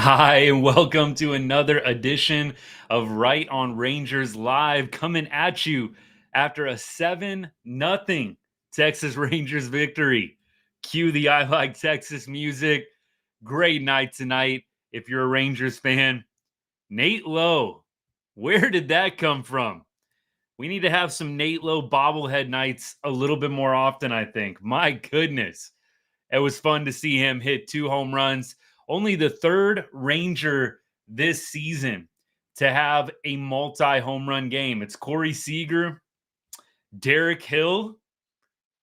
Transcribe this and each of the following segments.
Hi, and welcome to another edition of Right on Rangers Live, coming at you after a 7-0 Texas Rangers victory. Cue the I Like Texas music. Great night tonight if you're a Rangers fan. Nate Lowe, where did that come from? We need to have some Nate Lowe Bobblehead Nights a little bit more often, I think. My goodness. It was fun to see him hit 2 home runs. Only the third Ranger this season to have a multi-home run game. It's Corey Seager, Derek Hill,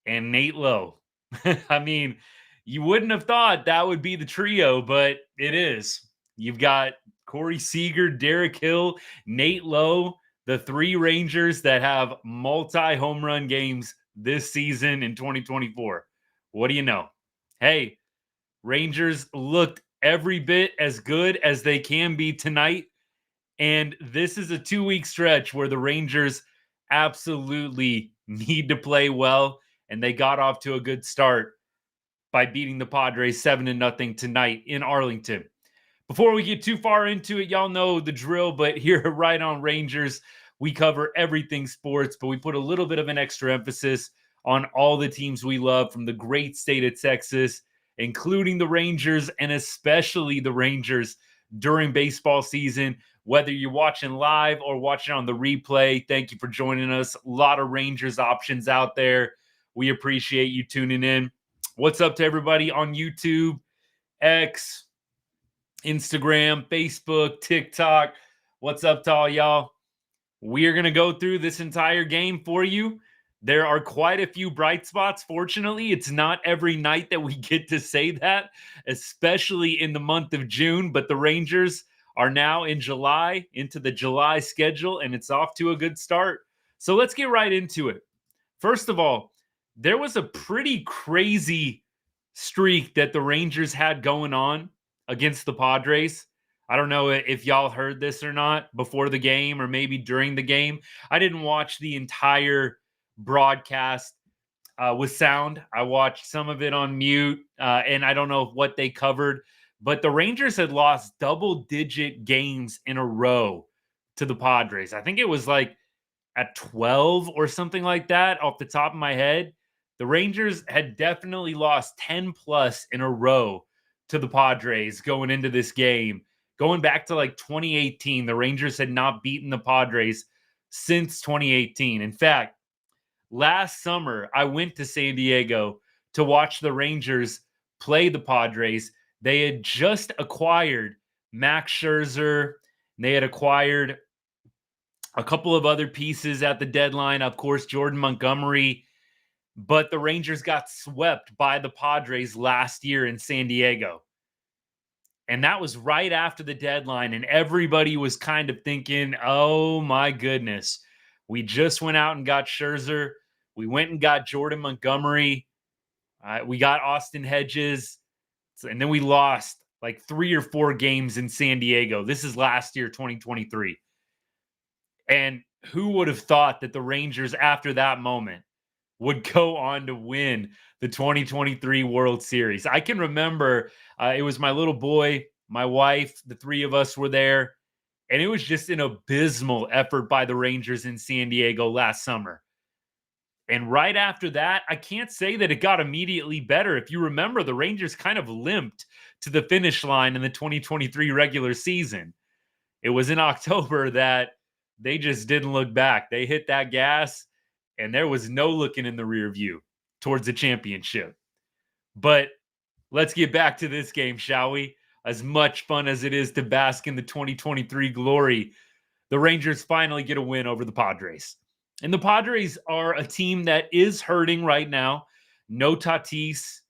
and Nate Lowe. I mean, you wouldn't have thought that would be the trio, but it is. You've got Corey Seager, Derek Hill, Nate Lowe, the three Rangers that have multi-home run games this season in 2024. What do you know? Hey, Rangers looked every bit as good as they can be tonight. And this is a 2 week stretch where the Rangers absolutely need to play well. And they got off to a good start by beating the Padres 7-0 tonight in Arlington. Before we get too far into it, y'all know the drill, but here at Right on Rangers, we cover everything sports, but we put a little bit of an extra emphasis on all the teams we love from the great state of Texas, including the Rangers and especially the Rangers during baseball season. Whether you're watching live or watching on the replay, thank you for joining us. A lot of Rangers options out there. We appreciate you tuning in. What's up to everybody on YouTube, X, Instagram, Facebook, TikTok? What's up to all y'all? We are going to go through this entire game for you. There are quite a few bright spots. Fortunately, it's not every night that we get to say that, especially in the month of June. But the Rangers are now in July, into the July schedule, and it's off to a good start. So let's get right into it. First of all, there was a pretty crazy streak that the Rangers had going on against the Padres. I don't know if y'all heard this or not before the game or maybe during the game. I didn't watch the entire broadcast with sound. I watched some of it on mute, and I don't know what they covered, but the Rangers had lost double-digit games in a row to the Padres. I think it was like at 12 or something like that off the top of my head. The Rangers had definitely lost 10 plus in a row to the Padres going into this game. Going back to like 2018, the Rangers had not beaten the Padres since 2018. In fact, last summer, I went to San Diego to watch the Rangers play the Padres. They had just acquired Max Scherzer. They had acquired a couple of other pieces at the deadline. Of course, Jordan Montgomery. But the Rangers got swept by the Padres last year in San Diego. And that was right after the deadline. And everybody was kind of thinking, oh my goodness, we just went out and got Scherzer. We went and got Jordan Montgomery. We got Austin Hedges. And then we lost like 3 or 4 games in San Diego. This is last year, 2023. And who would have thought that the Rangers, after that moment, would go on to win the 2023 World Series? I can remember it was my little boy, my wife, the three of us were there, and it was just an abysmal effort by the Rangers in San Diego last summer. And right after that, I can't say that it got immediately better. If you remember, the Rangers kind of limped to the finish line in the 2023 regular season. It was in October that they just didn't look back. They hit that gas, and there was no looking in the rear view towards the championship. But let's get back to this game, shall we? As much fun as it is to bask in the 2023 glory, the Rangers finally get a win over the Padres. And the Padres are a team that is hurting right now. No Tatis,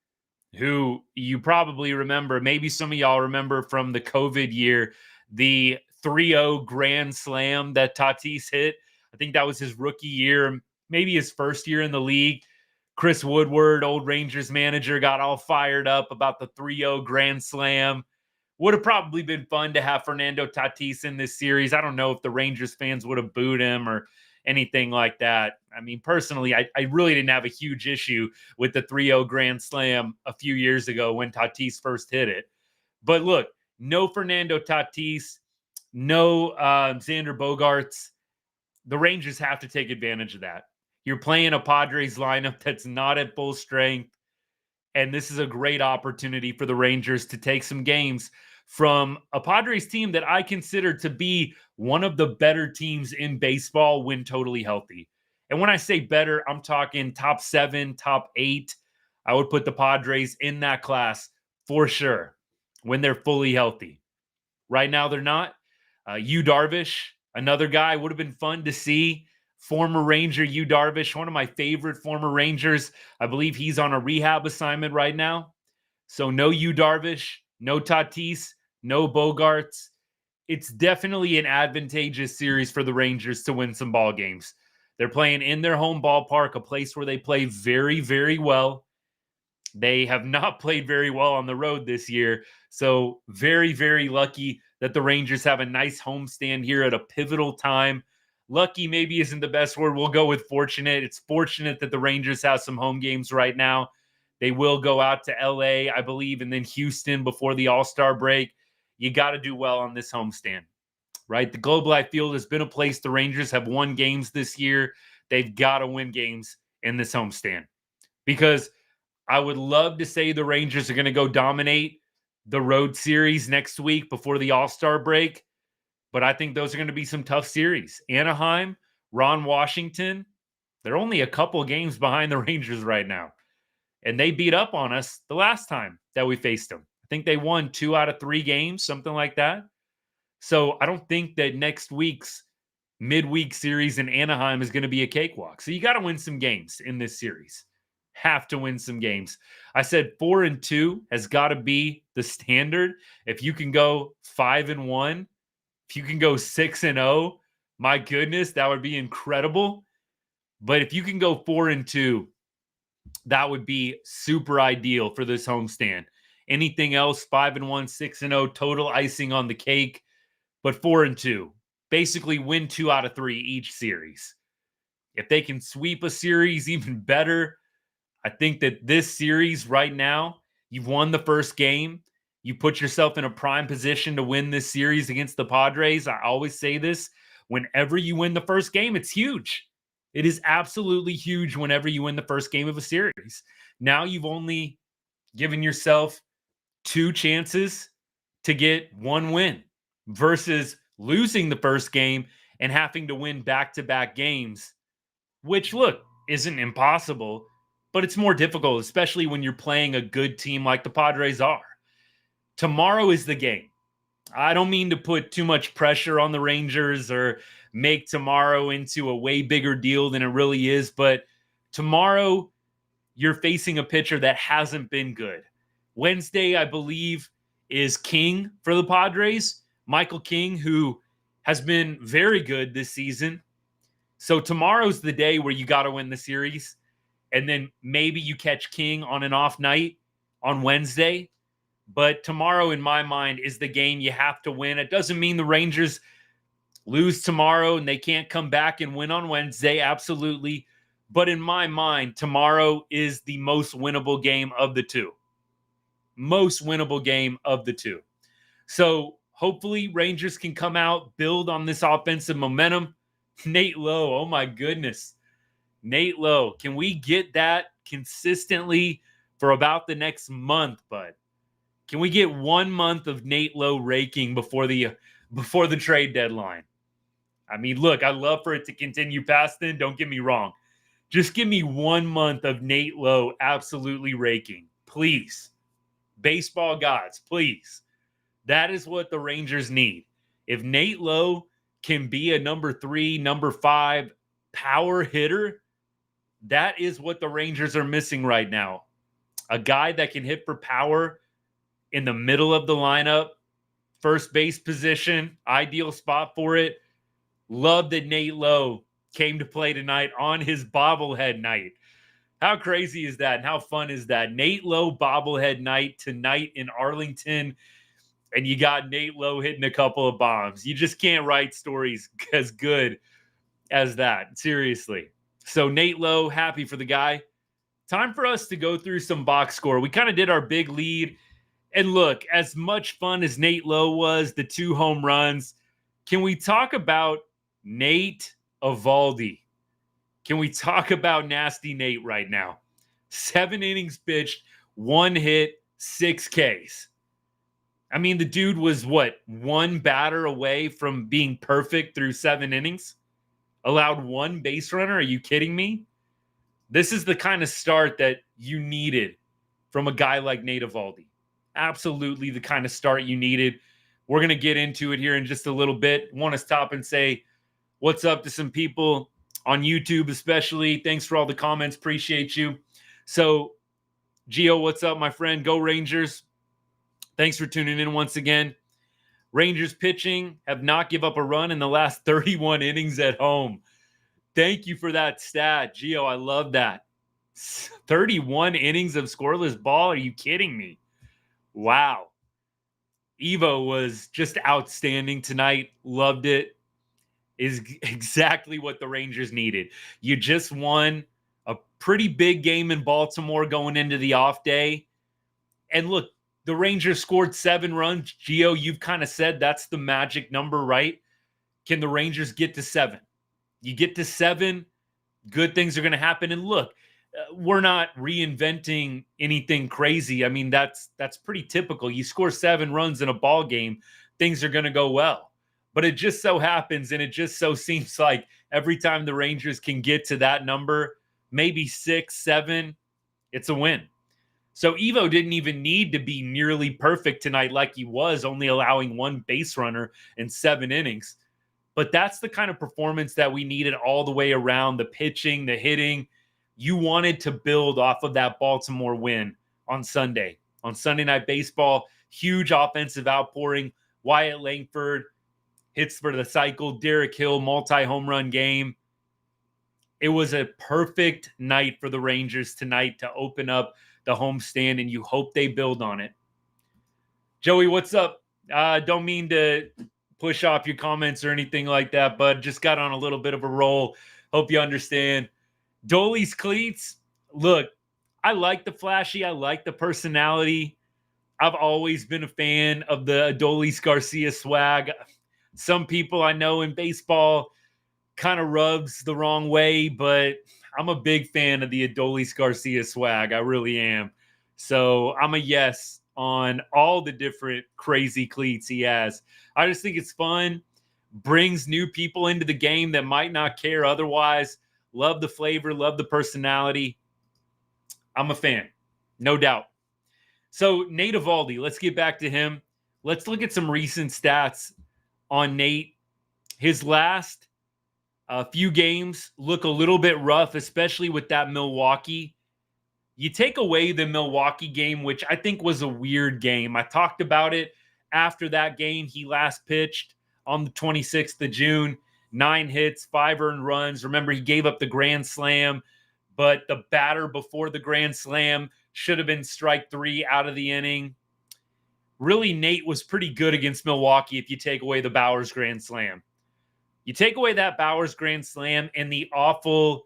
who you probably remember, maybe some of y'all remember from the COVID year, the 3-0 grand slam that Tatis hit. I think that was his rookie year, maybe his first year in the league. Chris Woodward, old Rangers manager, got all fired up about the 3-0 grand slam. Would have probably been fun to have Fernando Tatis in this series. I don't know if the Rangers fans would have booed him or anything like that. I mean, personally, I really didn't have a huge issue with the 3-0 grand slam a few years ago when Tatis first hit it. But look, no Fernando Tatis, no Xander Bogaerts. The Rangers have to take advantage of that. You're playing a Padres lineup that's not at full strength, and this is a great opportunity for the Rangers to take some games from a Padres team that I consider to be one of the better teams in baseball when totally healthy. And when I say better, I'm talking top 7, top 8. I would put the Padres in that class for sure when they're fully healthy. Right now, they're not. Yu Darvish, another guy, would have been fun to see. Former Ranger Yu Darvish, one of my favorite former Rangers. I believe he's on a rehab assignment right now. So no Yu Darvish, no Tatis, no Bogarts. It's definitely an advantageous series for the Rangers to win some ball games. They're playing in their home ballpark, a place where they play very, very well. They have not played very well on the road this year. So very, very lucky that the Rangers have a nice homestand here at a pivotal time. Lucky maybe isn't the best word. We'll go with fortunate. It's fortunate that the Rangers have some home games right now. They will go out to LA, I believe, and then Houston before the All-Star break. You got to do well on this homestand, right? The Globe Life Field has been a place the Rangers have won games this year. They've got to win games in this homestand because I would love to say the Rangers are going to go dominate the road series next week before the All-Star break, but I think those are going to be some tough series. Anaheim, Ron Washington, they're only a couple games behind the Rangers right now, and they beat up on us the last time that we faced them. I think they won 2 out of 3 games, something like that. So I don't think that next week's midweek series in Anaheim is going to be a cakewalk. So you got to win some games in this series. Have to win some games. I said 4-2 has got to be the standard. If you can go 5-1, if you can go 6-0, my goodness, that would be incredible. But if you can go 4-2, that would be super ideal for this homestand. Anything else, 5-1, 6-0, total icing on the cake. But 4-2, basically win 2 out of 3 each series. If they can sweep a series, even better. I think that this series right now, you've won the first game. You put yourself in a prime position to win this series against the Padres. I always say this. Whenever you win the first game, it's huge. It is absolutely huge whenever you win the first game of a series. Now you've only given yourself 2 chances to get 1 win versus losing the first game and having to win back-to-back games, which, look, isn't impossible, but it's more difficult, especially when you're playing a good team like the Padres are. Tomorrow is the game. I don't mean to put too much pressure on the Rangers or make tomorrow into a way bigger deal than it really is, but tomorrow you're facing a pitcher that hasn't been good. Wednesday, I believe, is King for the Padres. Michael King, who has been very good this season. So tomorrow's the day where you got to win the series. And then maybe you catch King on an off night on Wednesday. But tomorrow, in my mind, is the game you have to win. It doesn't mean the Rangers lose tomorrow and they can't come back and win on Wednesday. Absolutely. But in my mind, tomorrow is the most winnable game of the two. Most winnable game of the two. So hopefully Rangers can come out, build on this offensive momentum. Nate Lowe, oh my goodness. Nate Lowe, can we get that consistently for about the next month, bud? Can we get 1 month of Nate Lowe raking before the trade deadline? I mean, look, I'd love for it to continue past then. Don't get me wrong. Just give me 1 month of Nate Lowe absolutely raking. Please. Baseball gods, please. That is what the Rangers need. If Nate Lowe can be a number 3, number 5 power hitter, that is what the Rangers are missing right now. A guy that can hit for power in the middle of the lineup, first base position, ideal spot for it. Love that Nate Lowe came to play tonight on his bobblehead night. How crazy is that? And how fun is that? Nate Lowe Bobblehead Night tonight in Arlington. And you got Nate Lowe hitting a couple of bombs. You just can't write stories as good as that. Seriously. So Nate Lowe, happy for the guy. Time for us to go through some box score. We kind of did our big lead And look, as much fun as Nate Lowe was, the 2 home runs, can we talk about Nate Eovaldi? Can we talk about nasty Nate right now? 7 innings pitched, 1 hit, 6 Ks. I mean, the dude was what, 1 batter away from being perfect through 7 innings? Allowed 1 base runner? Are you kidding me? This is the kind of start that you needed from a guy like Nate Eovaldi. Absolutely the kind of start you needed. We're going to get into it here in just a little bit. Want to stop and say what's up to some people on YouTube especially. Thanks for all the comments. Appreciate you. So, Gio, what's up, my friend? Go Rangers. Thanks for tuning in once again. Rangers pitching have not give up a run in the last 31 innings at home. Thank you for that stat, Gio. I love that. 31 innings of scoreless ball. Are you kidding me? Wow. Evo was just outstanding tonight. Loved it. Is exactly what the Rangers needed. You just won a pretty big game in Baltimore going into the off day. And look, the Rangers scored 7 runs. Gio, you've kind of said that's the magic number, right? Can the Rangers get to 7? You get to 7, good things are going to happen. And look, we're not reinventing anything crazy. I mean, that's pretty typical. You score 7 runs in a ball game, things are going to go well. But it just so happens, and it just so seems like every time the Rangers can get to that number, maybe 6, 7, it's a win. So Evo didn't even need to be nearly perfect tonight like he was, only allowing 1 base runner in 7 innings. But that's the kind of performance that we needed all the way around, the pitching, the hitting. You wanted to build off of that Baltimore win on Sunday. On Sunday Night Baseball, huge offensive outpouring. Wyatt Langford hits for the cycle. Derek Hill, multi-home run game. It was a perfect night for the Rangers tonight to open up the homestand, and you hope they build on it. Joey, what's up? Don't mean to push off your comments or anything like that, but just got on a little bit of a roll. Hope you understand. Dolly's cleats, look, I like the flashy. I like the personality. I've always been a fan of the Adolis Garcia swag. Some people I know in baseball kind of rubs the wrong way, but I'm a big fan of the Adolis Garcia swag. I really am. So I'm a yes on all the different crazy cleats he has. I just think it's fun. Brings new people into the game that might not care otherwise. Love the flavor, love the personality. I'm a fan, no doubt. So Nate Eovaldi, let's get back to him. Let's look at some recent stats on Nate. His last few games look a little bit rough, especially with that Milwaukee. You take away the Milwaukee game, which I think was a weird game. I talked about it after that game. He last pitched on the 26th of June. 9 hits, 5 earned runs. Remember, he gave up the grand slam, but the batter before the grand slam should have been strike 3 out of the inning. Really, Nate was pretty good against Milwaukee if you take away the Bauers grand slam. You take away that Bauers grand slam and the awful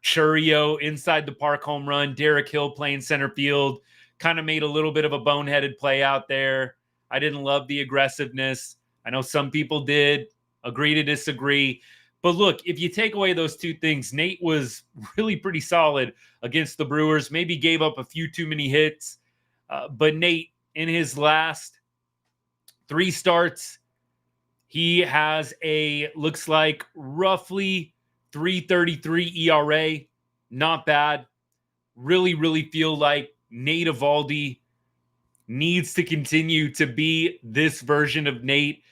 Churio inside the park home run, Derek Hill playing center field, kind of made a little bit of a boneheaded play out there. I didn't love the aggressiveness. I know some people did. Agree to disagree. But look, if you take away those 2 things, Nate was really pretty solid against the Brewers. Maybe gave up a few too many hits. But Nate, in his last 3 starts, he has looks like roughly 3.33 ERA. Not bad. Really, really feel like Nate Eovaldi needs to continue to be this version of Nate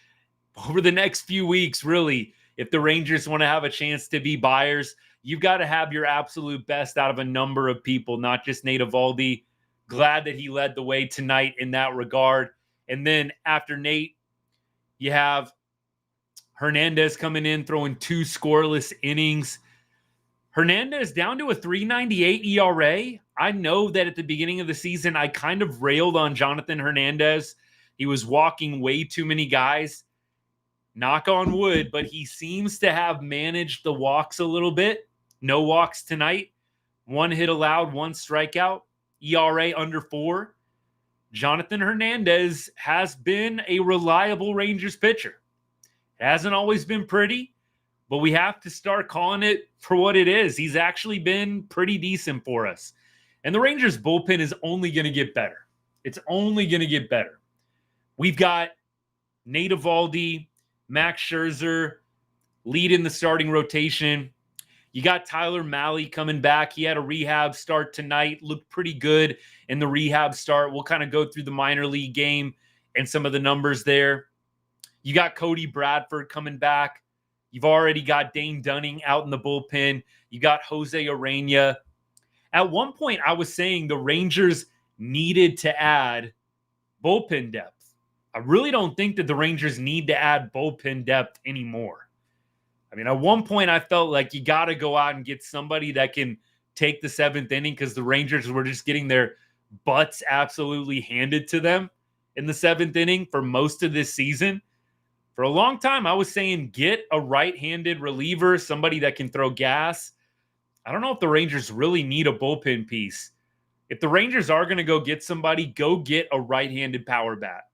over the next few weeks, really. If the Rangers want to have a chance to be buyers, you've got to have your absolute best out of a number of people, not just Nate Eovaldi. Glad that he led the way tonight in that regard. And then after Nate, you have Hernandez coming in, throwing 2 scoreless innings. Hernandez down to a 3.98 ERA. I know that at the beginning of the season, I kind of railed on Jonathan Hernandez. He was walking way too many guys. Knock on wood, but he seems to have managed the walks a little bit. No walks tonight. 1 hit allowed, 1 strikeout. ERA under 4. Jonathan Hernandez has been a reliable Rangers pitcher. It hasn't always been pretty, but we have to start calling it for what it is. He's actually been pretty decent for us. And the Rangers bullpen is only going to get better. It's only going to get better. We've got Nate Eovaldi, Max Scherzer leading the starting rotation. You got Tyler Mahle coming back. He had a rehab start tonight. Looked pretty good in the rehab start. We'll kind of go through the minor league game and some of the numbers there. You got Cody Bradford coming back. You've already got Dane Dunning out in the bullpen. You got Jose Urena. At one point, I was saying the Rangers needed to add bullpen depth. I really don't think that the Rangers need to add bullpen depth anymore. I mean, at one point, I felt like you got to go out and get somebody that can take the seventh inning because the Rangers were just getting their butts absolutely handed to them in the seventh inning for most of this season. For a long time, I was saying get a right-handed reliever, somebody that can throw gas. I don't know if the Rangers really need a bullpen piece. If the Rangers are going to go get somebody, go get a right-handed power bat.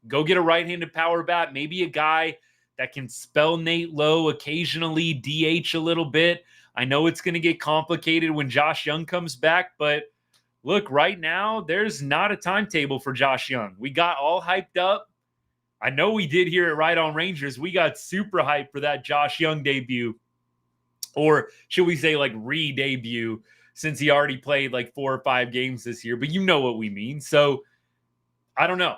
Go get a right-handed power bat, maybe a guy that can spell Nate Lowe occasionally, DH a little bit. I know it's going to get complicated when Josh Young comes back, but look, right now, there's not a timetable for Josh Young. We got all hyped up. I know we did hear it right on Rangers. We got super hyped for that Josh Young debut. Or should we say like re-debut, since he already played like 4 or 5 games this year. But you know what we mean. So I don't know.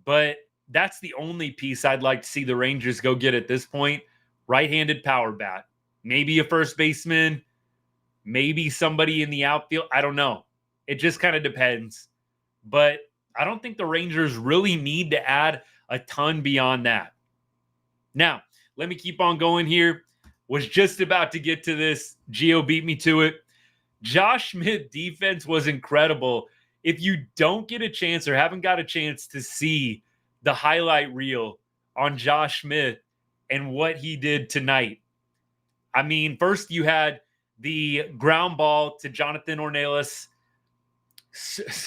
But that's the only piece I'd like to see the Rangers go get at this point. Right-handed power bat. Maybe a first baseman. Maybe somebody in the outfield. I don't know. It just kind of depends. But I don't think the Rangers really need to add a ton beyond that. Now, let me keep on going here. Was just about to get to this. Gio beat me to it. Josh Smith defense was incredible. If you don't get a chance or haven't got a chance to see the highlight reel on Josh Smith and what he did tonight. I mean, first you had the ground ball to Jonathan Ornelas,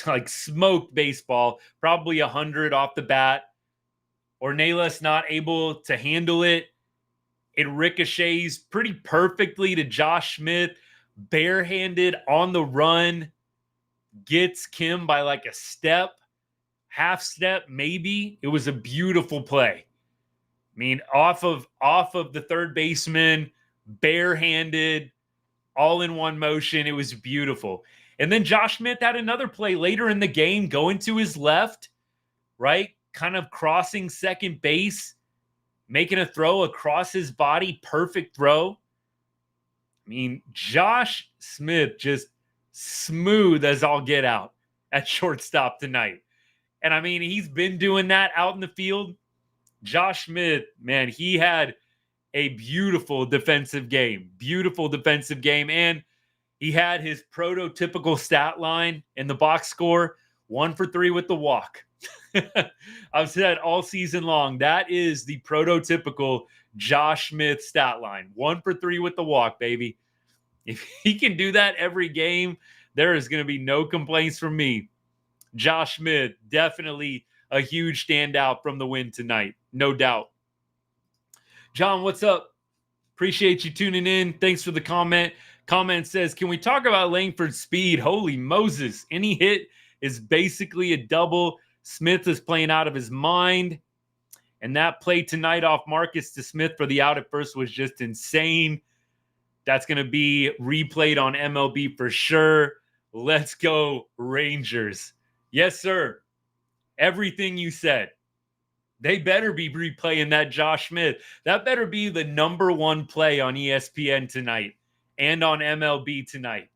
like smoked baseball, probably 100 off the bat. Ornelas not able to handle it. It ricochets pretty perfectly to Josh Smith, barehanded on the run, gets Kim by like a step, half step maybe. It was a beautiful play. I mean, off of the third baseman, barehanded, all in one motion. It was beautiful. And then Josh Smith had another play later in the game, going to his left, right? Kind of crossing second base, making a throw across his body. Perfect throw. I mean, Josh Smith just smooth as all get out at shortstop tonight. And I mean, he's been doing that out in the field. Josh Smith, man, he had a beautiful defensive game. Beautiful defensive game. And he had his prototypical stat line in the box score, 1 for 3 with the walk. I've said all season long, that is the prototypical Josh Smith stat line. 1 for 3 with the walk, baby. If he can do that every game, there is going to be no complaints from me. Josh Smith, definitely a huge standout from the win tonight. No doubt. John, what's up? Appreciate you tuning in. Thanks for the comment. Comment says, can we talk about Langford's speed? Holy Moses. Any hit is basically a double. Smith is playing out of his mind. And that play tonight off Marcus to Smith for the out at first was just insane. That's going to be replayed on MLB for sure. Let's go, Rangers. Yes, sir. Everything you said. They better be replaying that Josh Smith. That better be the number 1 play on ESPN tonight and on MLB tonight.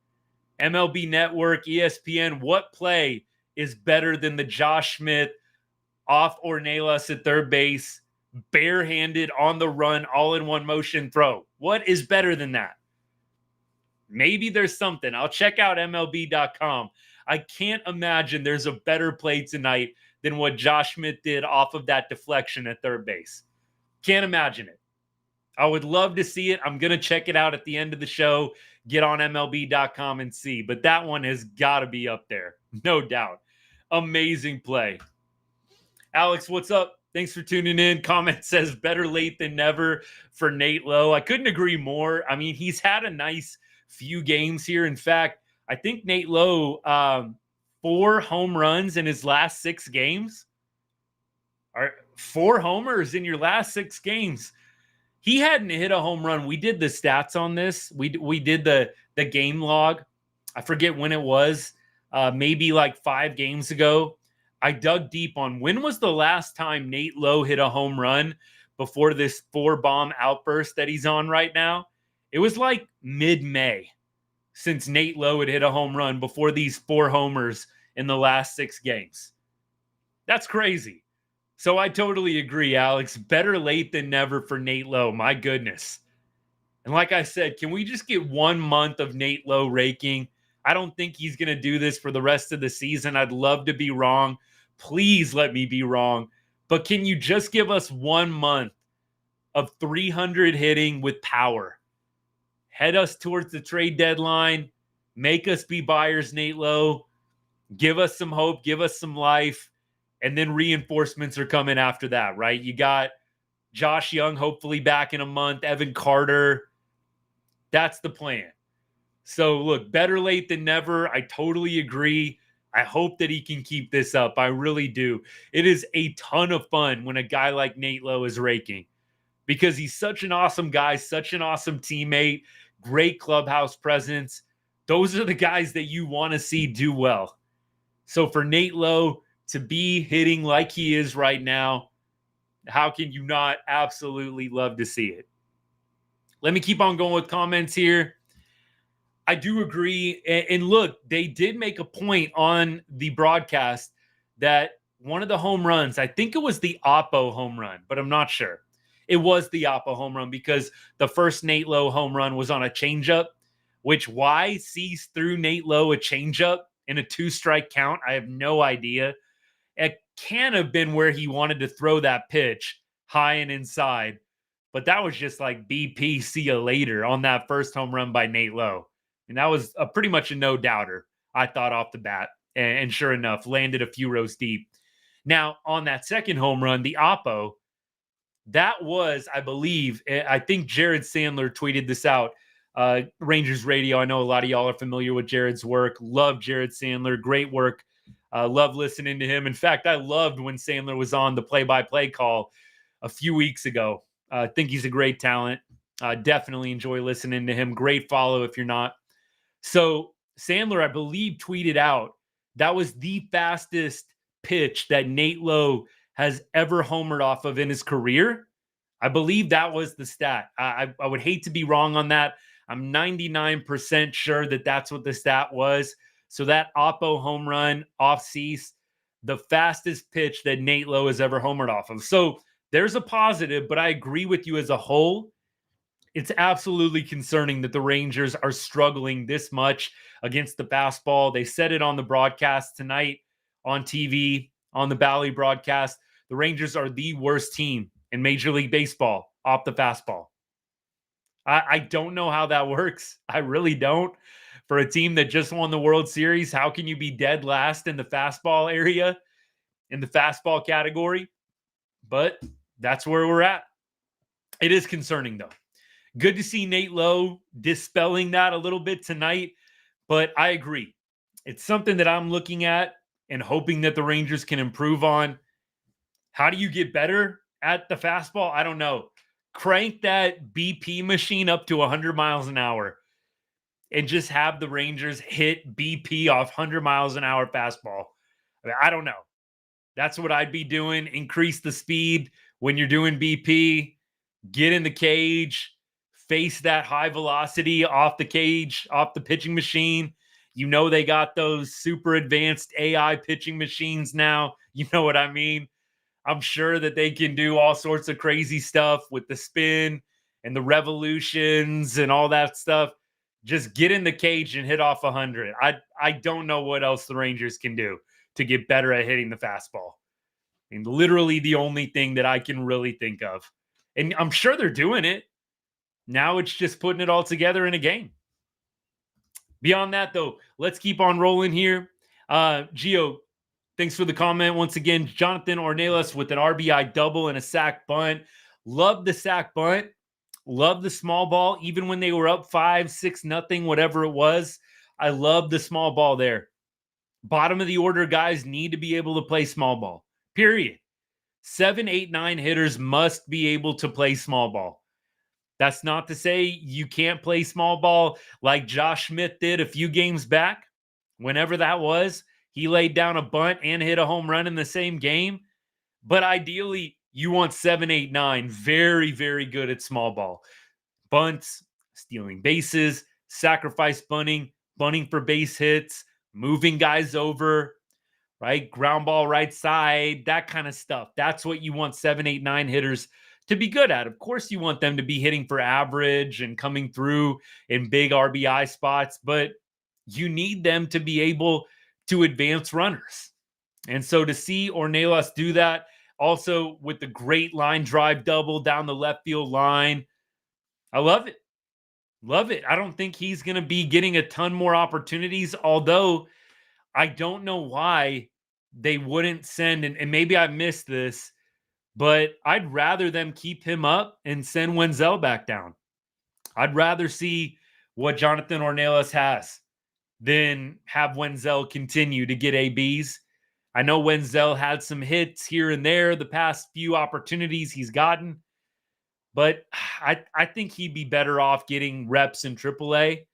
MLB Network, ESPN, what play is better than the Josh Smith off Ornelas at third base, barehanded on the run, all in one motion throw? What is better than that? Maybe there's something. I'll check out MLB.com. I can't imagine there's a better play tonight than what Josh Smith did off of that deflection at third base. Can't imagine it. I would love to see it. I'm going to check it out at the end of the show. Get on MLB.com and see. But that one has got to be up there. No doubt. Amazing play. Alex, what's up? Thanks for tuning in. Comment says better late than never for Nate Lowe. I couldn't agree more. I mean, he's had a nice few games here. In fact, I think Nate Lowe, 4 home runs in his last 6 games. 4 homers in your last 6 games. He hadn't hit a home run. We did the stats on this. We did the game log. I forget when it was. Maybe like 5 games ago. I dug deep on when was the last time Nate Lowe hit a home run before this 4-bomb outburst that he's on right now. It was like mid-May since Nate Lowe had hit a home run before these 4 homers in the last 6 games. That's crazy. So I totally agree, Alex. Better late than never for Nate Lowe. My goodness. And like I said, can we just get 1 month of Nate Lowe raking? I don't think he's going to do this for the rest of the season. I'd love to be wrong. Please let me be wrong. But can you just give us 1 month of 300 hitting with power? Head us towards the trade deadline. Make us be buyers, Nate Lowe. Give us some hope. Give us some life. And then reinforcements are coming after that, right? You got Josh Young hopefully back in a month. Evan Carter. That's the plan. So, look, better late than never. I totally agree. I hope that he can keep this up. I really do. It is a ton of fun when a guy like Nate Lowe is raking because he's such an awesome guy, such an awesome teammate, great clubhouse presence. Those are the guys that you want to see do well. So for Nate Lowe to be hitting like he is right now, how can you not absolutely love to see it? Let me keep on going with comments here. I do agree. And look, they did make a point on the broadcast that one of the home runs, I think it was the Oppo home run, but I'm not sure. It was the Oppo home run because the first Nate Lowe home run was on a changeup, which why sees through Nate Lowe a changeup in a 2-strike count? I have no idea. It can have been where he wanted to throw that pitch high and inside, but that was just like BP, see you later on that first home run by Nate Lowe. And that was pretty much a no-doubter, I thought, off the bat. And sure enough, landed a few rows deep. Now, on that second home run, the Oppo, that was, I believe, I think Jared Sandler tweeted this out. Rangers Radio, I know a lot of y'all are familiar with Jared's work. Love Jared Sandler. Great work. Love listening to him. In fact, I loved when Sandler was on the play-by-play call a few weeks ago. I think he's a great talent. Definitely enjoy listening to him. Great follow if you're not. So Sandler, I believe, tweeted out that was the fastest pitch that Nate Lowe has ever homered off of in his career. I believe that was the stat. I would hate to be wrong on that. I'm 99% sure that that's what the stat was. So that Oppo home run off Cease, the fastest pitch that Nate Lowe has ever homered off of. So there's a positive, but I agree with you as a whole. It's absolutely concerning that the Rangers are struggling this much against the fastball. They said it on the broadcast tonight on TV, on the Bally broadcast. The Rangers are the worst team in Major League Baseball off the fastball. I don't know how that works. I really don't. For a team that just won the World Series, how can you be dead last in the fastball area, in the fastball category? But that's where we're at. It is concerning, though. Good to see Nate Lowe dispelling that a little bit tonight, but I agree. It's something that I'm looking at and hoping that the Rangers can improve on. How do you get better at the fastball? I don't know. Crank that BP machine up to 100 miles an hour and just have the Rangers hit BP off 100 miles an hour fastball. I don't know. That's what I'd be doing. Increase the speed when you're doing BP. Get in the cage. Face that high velocity off the cage, off the pitching machine. You know they got those super advanced AI pitching machines now. You know what I mean? I'm sure that they can do all sorts of crazy stuff with the spin and the revolutions and all that stuff. Just get in the cage and hit off 100. I don't know what else the Rangers can do to get better at hitting the fastball. I mean, literally the only thing that I can really think of. And I'm sure they're doing it. Now it's just putting it all together in a game. Beyond that, though, let's keep on rolling here. Gio, Thanks for the comment. Once again, Jonathan Ornelas with an RBI double and a sac bunt. Love the sac bunt. Love the small ball, even when they were up 5-6-0, whatever it was. I love the small ball there. Bottom of the order guys need to be able to play small ball, period. 7, 8, 9 hitters must be able to play small ball. That's not to say you can't play small ball like Josh Smith did a few games back. Whenever that was, he laid down a bunt and hit a home run in the same game. But ideally, you want 7, 8, 9 very, very good at small ball. Bunts, stealing bases, sacrifice bunting, bunting for base hits, moving guys over, right? Ground ball right side, that kind of stuff. That's what you want 7, 8, 9 hitters to be good at. Of course, you want them to be hitting for average and coming through in big RBI spots, but you need them to be able to advance runners. And so to see Ornelas do that, also with the great line drive double down the left field line, I love it. Love it. I don't think he's going to be getting a ton more opportunities, although I don't know why they wouldn't send, and maybe I missed this, but I'd rather them keep him up and send Wenzel back down. I'd rather see what Jonathan Ornelas has than have Wenzel continue to get ABs. I know Wenzel had some hits here and there the past few opportunities he's gotten, but I think he'd be better off getting reps in AAA.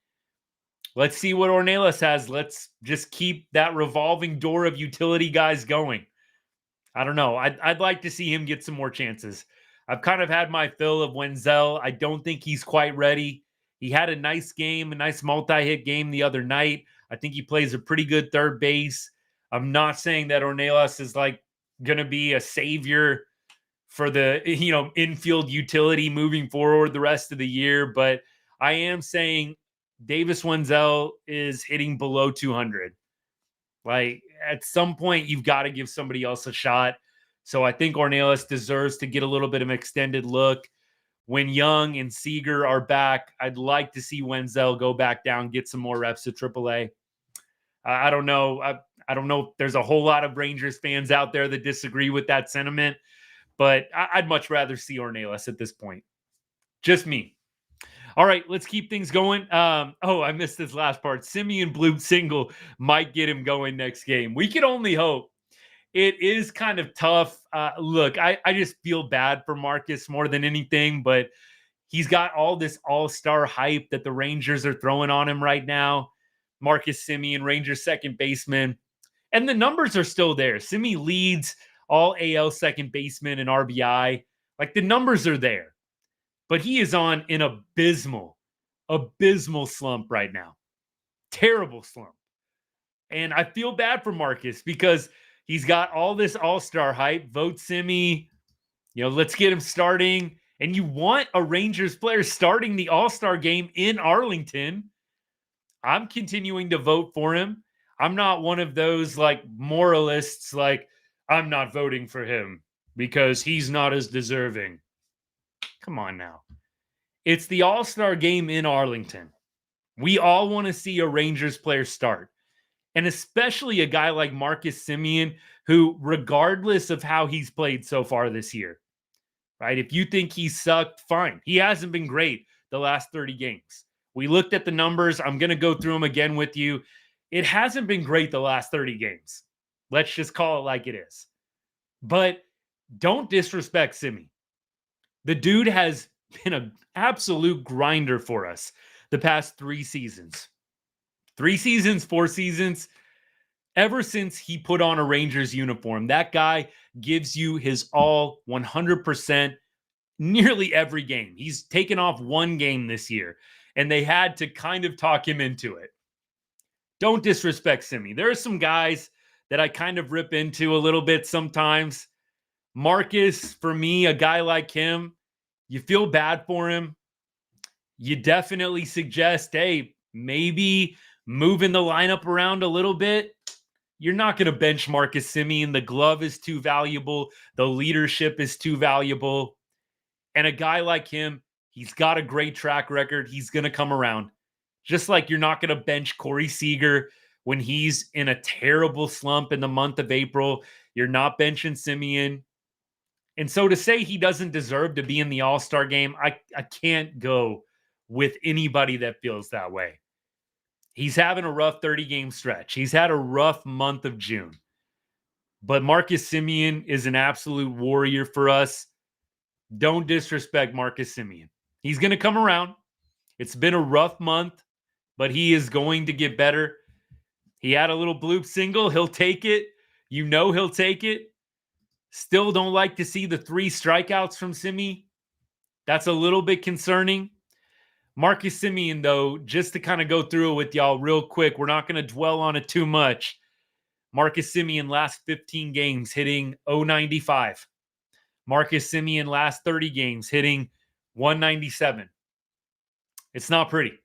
Let's see what Ornelas has. Let's just keep that revolving door of utility guys going. I don't know. I'd like to see him get some more chances. I've kind of had my fill of Wenzel. I don't think he's quite ready. He had a nice game, a nice multi-hit game the other night. I think he plays a pretty good third base. I'm not saying that Ornelas is like going to be a savior for the, infield utility moving forward the rest of the year, but I am saying Davis Wenzel is hitting below 200. Like at some point, you've got to give somebody else a shot. So I think Ornelas deserves to get a little bit of an extended look. When Young and Seager are back, I'd like to see Wenzel go back down, get some more reps at AAA. I don't know. I don't know if there's a whole lot of Rangers fans out there that disagree with that sentiment, but I'd much rather see Ornelas at this point. Just me. All right, let's keep things going. I missed this last part. Simeon Bloop single might get him going next game. We can only hope. It is kind of tough. Look, I just feel bad for Marcus more than anything, but he's got all this all-star hype that the Rangers are throwing on him right now. Marcus Semien, Rangers second baseman. And the numbers are still there. Semien leads all AL second baseman and RBI. Like the numbers are there. But he is on an abysmal slump right now. Terrible slump. And I feel bad for Marcus because he's got all this all-star hype. Vote Simi. Let's get him starting. And you want a Rangers player starting the all-star game in Arlington. I'm continuing to vote for him. I'm not one of those like moralists like I'm not voting for him because he's not as deserving. Come on now. It's the all-star game in Arlington. We all want to see a Rangers player start. And especially a guy like Marcus Semien, who, regardless of how he's played so far this year, right? If you think he sucked, fine. He hasn't been great the last 30 games. We looked at the numbers. I'm going to go through them again with you. It hasn't been great the last 30 games. Let's just call it like it is. But don't disrespect Semien. The dude has been an absolute grinder for us the past 3 seasons. 3 seasons, 4 seasons. Ever since he put on a Rangers uniform, that guy gives you his all 100% nearly every game. He's taken off 1 game this year, and they had to kind of talk him into it. Don't disrespect Semien. There are some guys that I kind of rip into a little bit sometimes. Marcus, for me, a guy like him, you feel bad for him. You definitely suggest, hey, maybe moving the lineup around a little bit. You're not going to bench Marcus Semien. The glove is too valuable. The leadership is too valuable. And a guy like him, he's got a great track record. He's going to come around. Just like you're not going to bench Corey Seager when he's in a terrible slump in the month of April. You're not benching Semien. And so to say he doesn't deserve to be in the All-Star game, I can't go with anybody that feels that way. He's having a rough 30-game stretch. He's had a rough month of June. But Marcus Semien is an absolute warrior for us. Don't disrespect Marcus Semien. He's going to come around. It's been a rough month, but he is going to get better. He had a little bloop single. He'll take it. You know he'll take it. Still don't like to see the 3 strikeouts from Semien. That's a little bit concerning. Marcus Semien, though, just to kind of go through it with y'all real quick, we're not going to dwell on it too much. Marcus Semien last 15 games hitting .095. Marcus Semien last 30 games hitting .197. It's not pretty.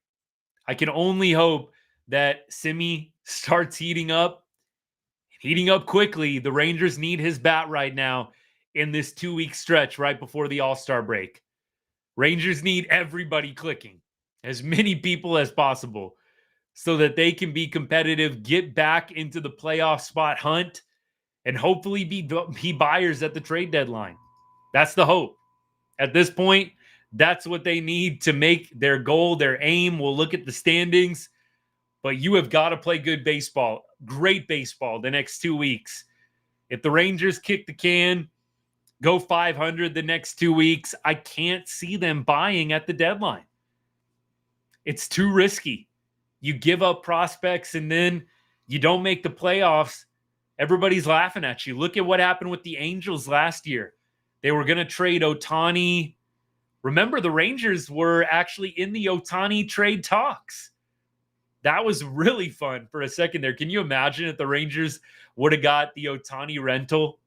I can only hope that Semien starts heating up quickly. The Rangers need his bat right now in this 2-week stretch right before the All-Star break. Rangers need everybody clicking, as many people as possible, so that they can be competitive, get back into the playoff spot hunt, and hopefully be buyers at the trade deadline. That's the hope. At this point, that's what they need to make their goal, their aim. We'll look at the standings, but you have got to play good baseball, great baseball the next 2 weeks. If the Rangers kick the can, go 500 the next 2 weeks, I can't see them buying at the deadline. It's too risky. You give up prospects and then you don't make the playoffs. Everybody's laughing at you. Look at what happened with the Angels last year. They were going to trade Ohtani. Remember, the Rangers were actually in the Ohtani trade talks. That was really fun for a second there. Can you imagine if the Rangers would have got the Ohtani rental?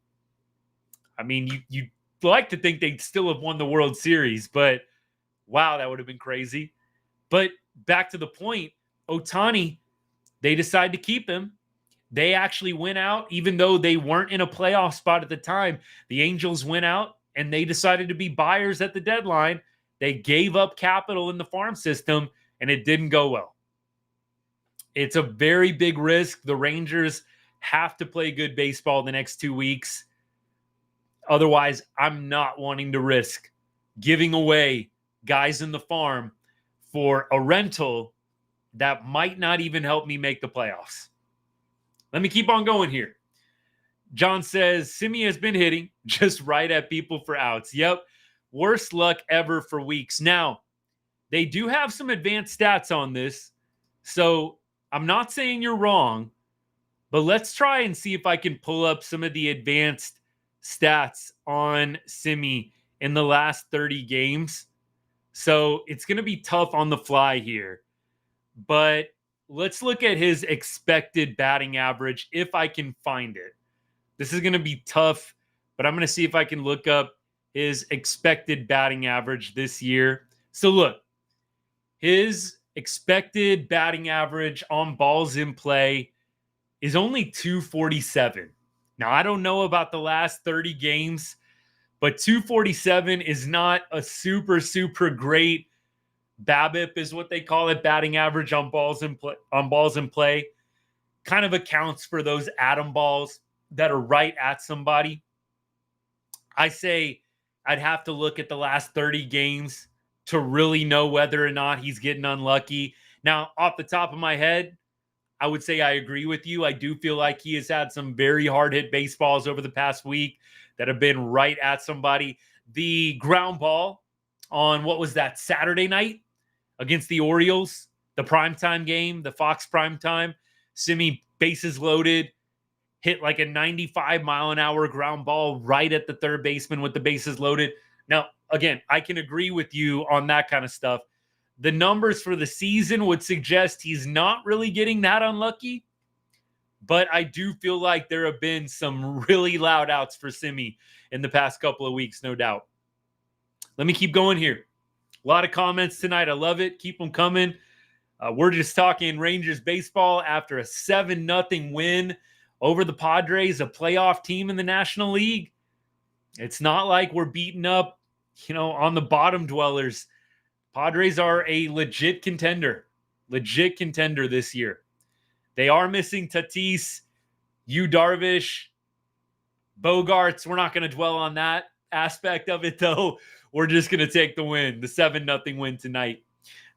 I mean, you'd like to think they'd still have won the World Series, but wow, that would have been crazy. But back to the point, Ohtani, they decided to keep him. They actually went out, even though they weren't in a playoff spot at the time. The Angels went out and they decided to be buyers at the deadline. They gave up capital in the farm system and it didn't go well. It's a very big risk. The Rangers have to play good baseball the next 2 weeks. Otherwise, I'm not wanting to risk giving away guys in the farm for a rental that might not even help me make the playoffs. Let me keep on going here. John says, Semien has been hitting just right at people for outs. Yep. Worst luck ever for weeks. Now, they do have some advanced stats on this. So I'm not saying you're wrong, but let's try and see if I can pull up some of the advanced stats on Semien in the last 30 games. So it's going to be tough on the fly here. But let's look at his expected batting average if I can find it. This is going to be tough, but I'm going to see if I can look up his expected batting average this year. So look, his expected batting average on balls in play is only 247. Now, I don't know about the last 30 games, but 247 is not a super, super great BABIP is what they call it, batting average on balls in play. Kind of accounts for those atom balls that are right at somebody. I say I'd have to look at the last 30 games to really know whether or not he's getting unlucky. Now, off the top of my head, I would say I agree with you. I do feel like he has had some very hard hit baseballs over the past week that have been right at somebody. The ground ball on, what was that, Saturday night against the Orioles, the primetime game, the Fox primetime, Semien bases loaded, hit like a 95-mile-an-hour ground ball right at the third baseman with the bases loaded. Now, again, I can agree with you on that kind of stuff. The numbers for the season would suggest he's not really getting that unlucky, but I do feel like there have been some really loud outs for Semien in the past couple of weeks, no doubt. Let me keep going here. A lot of comments tonight. I love it. Keep them coming. We're just talking Rangers baseball after a 7-0 win over the Padres, a playoff team in the National League. It's not like we're beating up, on the bottom dwellers. Padres are a legit contender this year. They are missing Tatis, Darvish, Bogarts. We're not going to dwell on that aspect of it, though. We're just going to take the win, the 7-0 win tonight.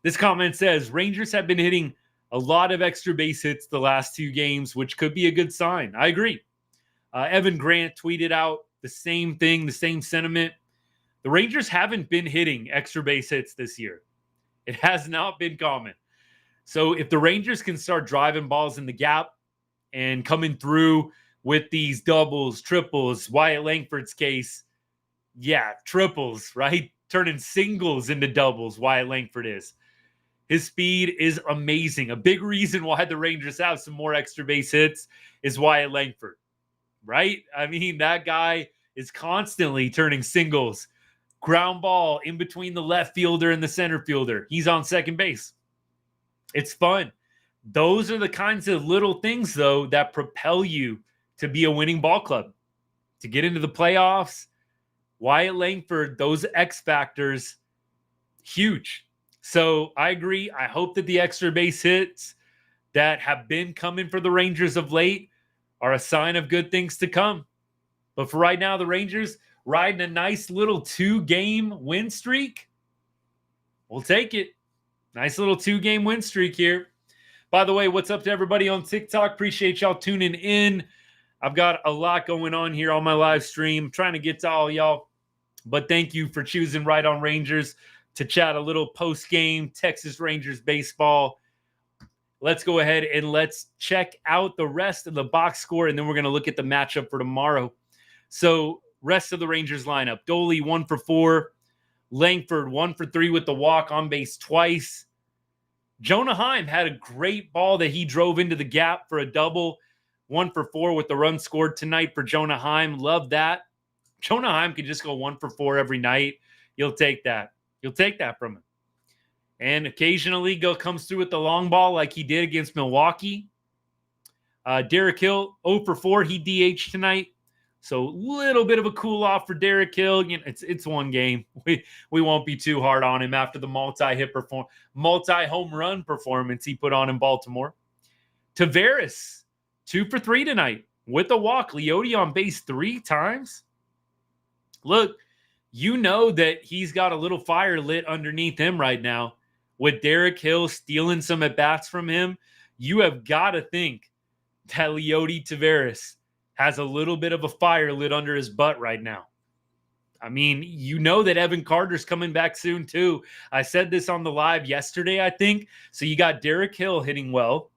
This comment says, Rangers have been hitting a lot of extra base hits the last 2 games, which could be a good sign. I agree. Evan Grant tweeted out the same thing, the same sentiment. The Rangers haven't been hitting extra base hits this year. It has not been common. So if the Rangers can start driving balls in the gap and coming through with these doubles, triples, Wyatt Langford's case, yeah, triples, right? Turning singles into doubles, Wyatt Langford is. His speed is amazing. A big reason why the Rangers have some more extra base hits is Wyatt Langford, right? I mean, that guy is constantly turning singles. Ground ball in between the left fielder and the center fielder. He's on second base. It's fun. Those are the kinds of little things, though, that propel you to be a winning ball club, to get into the playoffs. Wyatt Langford, those X factors, huge. So I agree. I hope that the extra base hits that have been coming for the Rangers of late are a sign of good things to come. But for right now, the Rangers riding a nice little 2-game win streak. We'll take it. Nice little 2-game win streak here. By the way, what's up to everybody on TikTok? Appreciate y'all tuning in. I've got a lot going on here on my live stream. I'm trying to get to all y'all. But thank you for choosing Right on Rangers to chat a little post-game Texas Rangers baseball. Let's go ahead and let's check out the rest of the box score, and then we're going to look at the matchup for tomorrow. So, rest of the Rangers lineup. Doley, 1 for 4. Langford, 1 for 3 with the walk, on base twice. Jonah Heim had a great ball that he drove into the gap for a double. 1 for 4 with the run scored tonight for Jonah Heim. Love that. Jonah Heim could just go 1 for 4 every night. You'll take that. You'll take that from him. And occasionally comes through with the long ball like he did against Milwaukee. Derek Hill, 0 for 4. He DH'd tonight. So a little bit of a cool off for Derek Hill. You know, it's one game. We won't be too hard on him after the multi-home run performance he put on in Baltimore. Taveras, 2 for 3 tonight with a walk. Leote on base 3 times. Look, you know that he's got a little fire lit underneath him right now. With Derek Hill stealing some at-bats from him, you have got to think that Leote Taveras has a little bit of a fire lit under his butt right now. I mean, you know that Evan Carter's coming back soon too. I said this on the live yesterday, I think. So you got Derek Hill hitting well.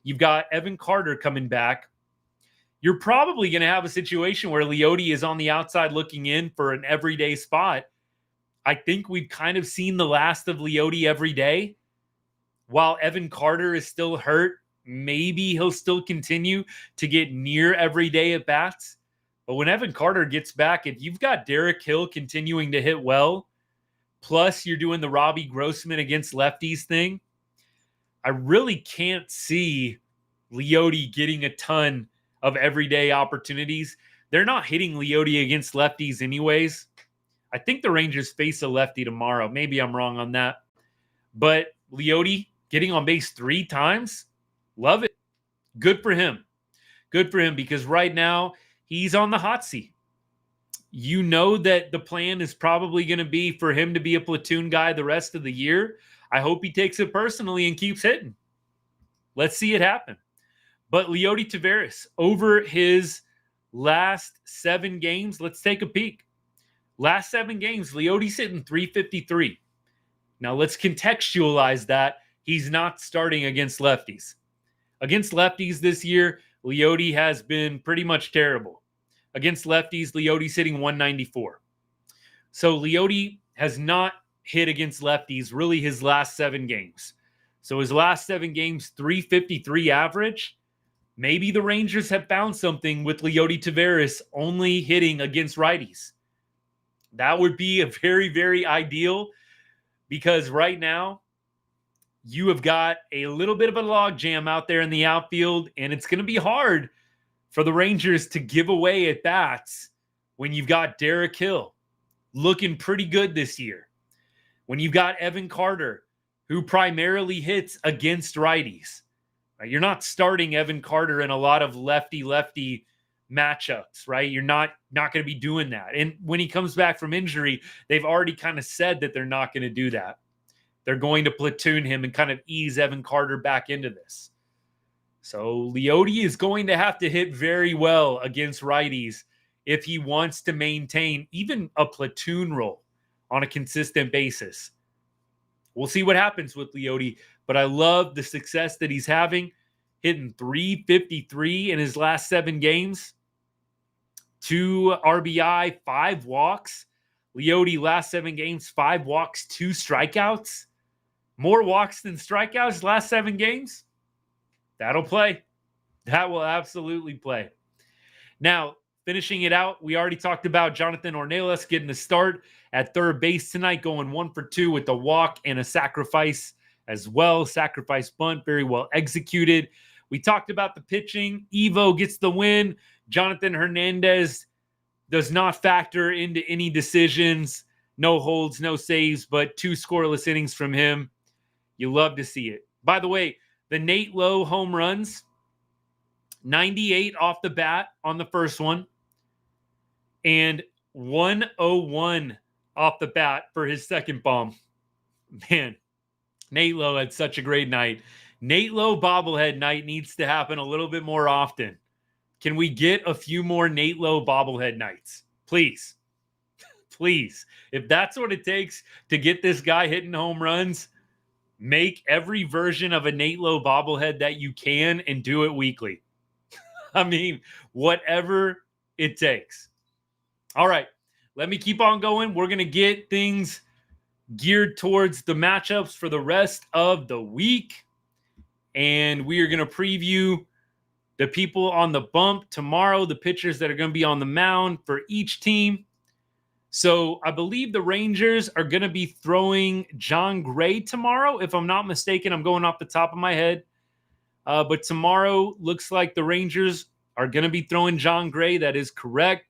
You've got Evan Carter coming back. You're probably going to have a situation where Leote is on the outside looking in for an everyday spot. I think we've kind of seen the last of Leote every day. While Evan Carter is still hurt, maybe he'll still continue to get near every day at bats. But when Evan Carter gets back, if you've got Derek Hill continuing to hit well, plus you're doing the Robbie Grossman against lefties thing, I really can't see Leote getting a ton of everyday opportunities. They're not hitting Leote against lefties anyways. I think the Rangers face a lefty tomorrow. Maybe I'm wrong on that. But Leote getting on base 3 times, love it. Good for him. Good for him because right now he's on the hot seat. You know that the plan is probably going to be for him to be a platoon guy the rest of the year. I hope he takes it personally and keeps hitting. Let's see it happen. But Leote Taveras, over his last 7 games, let's take a peek. Last 7 games, Leote's hitting .353. Now let's contextualize that. He's not starting against lefties. Against lefties this year, Leote has been pretty much terrible. Against lefties, Leote's hitting .194. So Leote has not hit against lefties really his last 7 games. So his last 7 games, .353 average. Maybe the Rangers have found something with Leote Taveras only hitting against righties. That would be a very, very ideal because right now you have got a little bit of a logjam out there in the outfield, and it's going to be hard for the Rangers to give away at bats when you've got Derek Hill looking pretty good this year. When you've got Evan Carter, who primarily hits against righties. Right? You're not starting Evan Carter in a lot of lefty-lefty matchups, right? You're not going to be doing that. And when he comes back from injury, they've already kind of said that they're not going to do that. They're going to platoon him and kind of ease Evan Carter back into this. So Leote is going to have to hit very well against righties if he wants to maintain even a platoon role on a consistent basis. We'll see what happens with Leote, but I love the success that he's having, hitting 353 in his last 7 games, 2 RBI, 5 walks. Leote last 7 games, 5 walks, 2 strikeouts. More walks than strikeouts last 7 games. That'll play. That will absolutely play. Now, finishing it out, we already talked about Jonathan Ornelas getting the start at third base tonight, going 1 for 2 with a walk and a sacrifice as well. Sacrifice bunt, very well executed. We talked about the pitching. Evo gets the win. Jonathan Hernandez does not factor into any decisions. No holds, no saves, but 2 scoreless innings from him. You love to see it. By the way, the Nate Lowe home runs, 98 off the bat on the first one, and 101 off the bat for his second bomb. Man, Nate Lowe had such a great night. Nate Lowe Bobblehead Night needs to happen a little bit more often. Can we get a few more Nate Lowe Bobblehead Nights? Please. Please. If that's what it takes to get this guy hitting home runs, make every version of a Nate Lowe bobblehead that you can and do it weekly. I mean, whatever it takes. All right, let me keep on going. We're going to get things geared towards the matchups for the rest of the week. And we are going to preview the people on the bump tomorrow, the pitchers that are going to be on the mound for each team. So I believe the Rangers are going to be throwing John Gray tomorrow. If I'm not mistaken, I'm going off the top of my head. But tomorrow looks like the Rangers are going to be throwing John Gray. That is correct.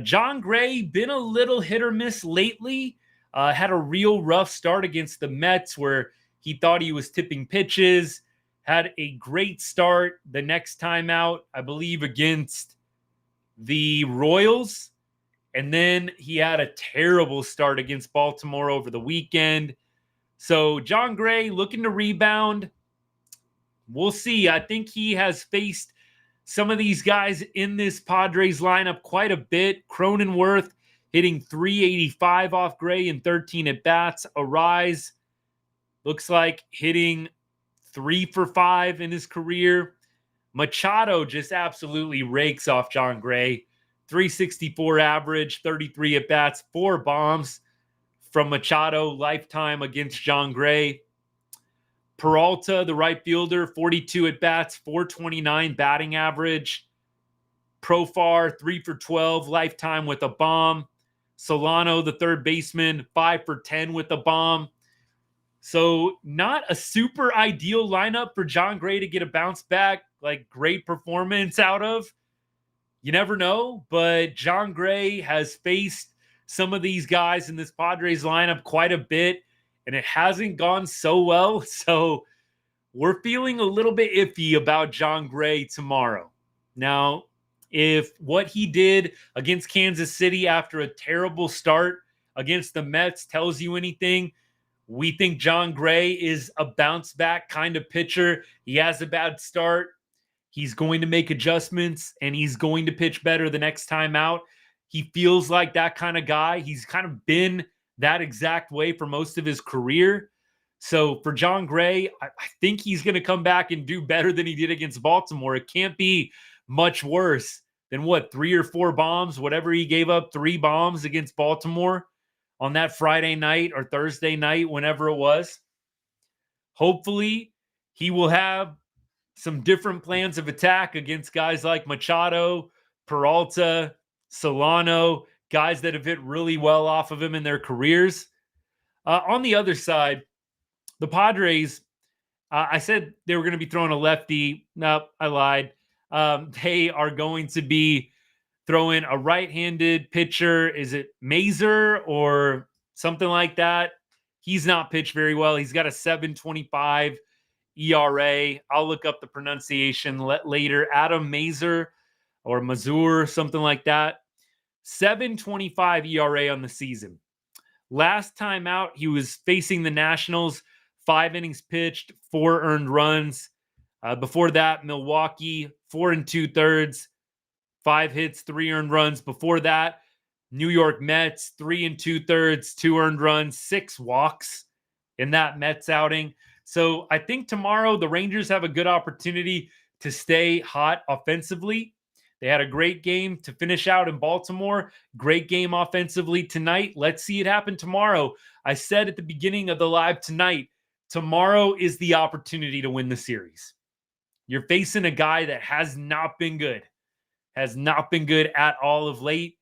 John Gray, been a little hit or miss lately. Had a real rough start against the Mets where he thought he was tipping pitches. Had a great start the next time out, I believe, against the Royals. And then he had a terrible start against Baltimore over the weekend. So John Gray looking to rebound. We'll see. I think he has faced some of these guys in this Padres lineup quite a bit. Cronenworth hitting 385 off Gray in 13 at-bats. Arise looks like hitting 3 for 5 in his career. Machado just absolutely rakes off John Gray. 364 average, 33 at-bats, 4 bombs from Machado lifetime against John Gray. Peralta, the right fielder, 42 at-bats, 429 batting average. Profar, 3 for 12 lifetime with a bomb. Solano, the third baseman, 5 for 10 with a bomb. So not a super ideal lineup for John Gray to get a bounce back, like great performance out of. You never know, but John Gray has faced some of these guys in this Padres lineup quite a bit, and it hasn't gone so well. So we're feeling a little bit iffy about John Gray tomorrow. Now, if what he did against Kansas City after a terrible start against the Mets tells you anything, we think John Gray is a bounce back kind of pitcher. He has a bad start. He's going to make adjustments, and he's going to pitch better the next time out. He feels like that kind of guy. He's kind of been that exact way for most of his career. So for John Gray, I think he's going to come back and do better than he did against Baltimore. It can't be much worse than 3 or 4 bombs, whatever he gave up, 3 bombs against Baltimore on that Friday night or Thursday night, whenever it was. Hopefully, he will have some different plans of attack against guys like Machado, Peralta, Solano, guys that have hit really well off of him in their careers. On the other side, the Padres, I said they were going to be throwing a lefty. No, I lied. They are going to be throwing a right-handed pitcher. Is it Mazer or something like that? He's not pitched very well. He's got a 7.25 ERA. I'll look up the pronunciation later. Adam Mazur or Mazur, something like that. 7.25 ERA on the season. Last time out, he was facing the Nationals. 5 innings pitched, 4 earned runs. Before that, Milwaukee, 4 2/3, 5 hits, 3 earned runs. Before that, New York Mets, 3 2/3, 2 earned runs, 6 walks in that Mets outing. So I think tomorrow the Rangers have a good opportunity to stay hot offensively. They had a great game to finish out in Baltimore. Great game offensively tonight. Let's see it happen tomorrow. I said at the beginning of the live tonight, tomorrow is the opportunity to win the series. You're facing a guy that has not been good at all of late.